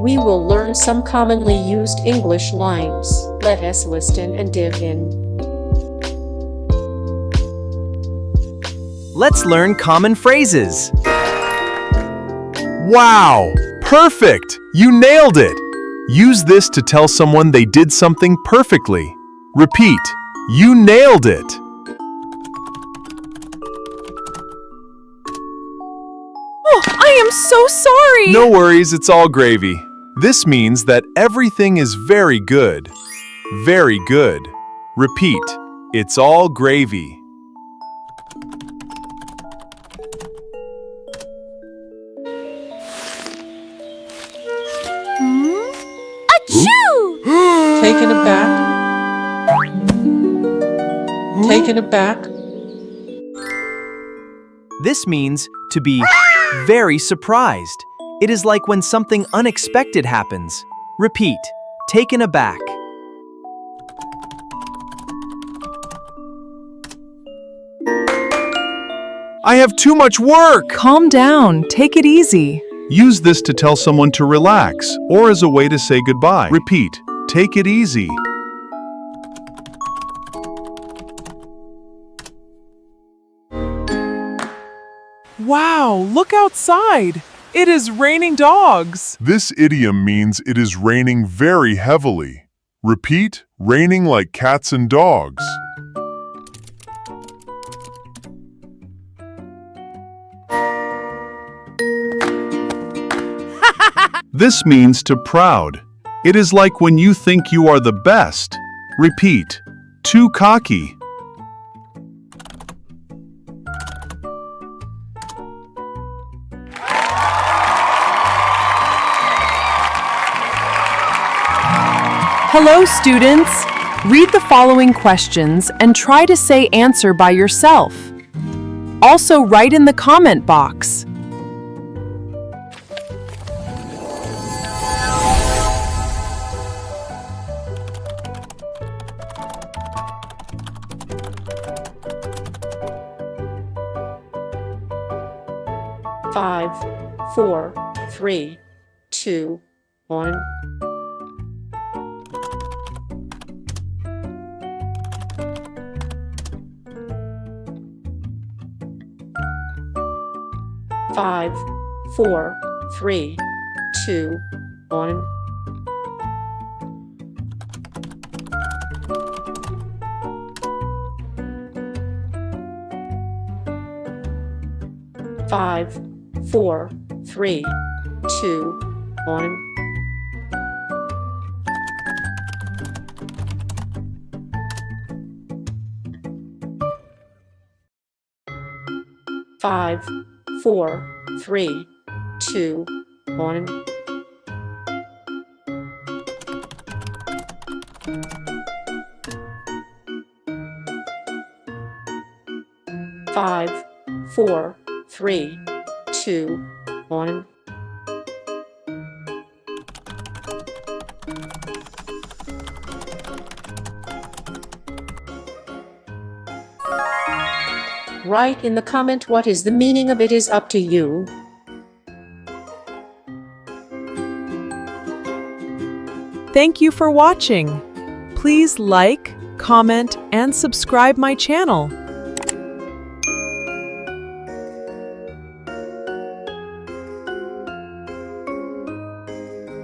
We will learn some commonly used English lines. Let us listen and dig in. Let's learn common phrases. Wow! Perfect! You nailed it! Use this to tell someone they did something perfectly. Repeat, you nailed it! Oh, I am so sorry! No worries, it's all gravy. This means that everything is very good. Very good. Repeat, it's all gravy. Achoo! Taken aback? Taken aback? This means to be very surprised. It is like when something unexpected happens. Repeat, taken aback. I have too much work! Calm down. Take it easy. Use this to tell someone to relax or as a way to say goodbye. Repeat, take it easy. Wow, look outside! It is raining dogs! This idiom means it is raining very heavily. Repeat, raining like cats and dogs. This means to proud. It is like when you think you are the best. Repeat, too cocky. Hello, students. Read the following questions and try to say answer by yourself. Also, write in the comment box. Five, 4, 3, 2, 1. Five, 4, 3, 2, 1. Five, 4, 3, 2, 1. Five, 4, 3, 2, 1. Five, 4, 3, 2, 1. Write in the comment what is the meaning of it is up to you. Thank you for watching. Please like, comment, and subscribe my channel.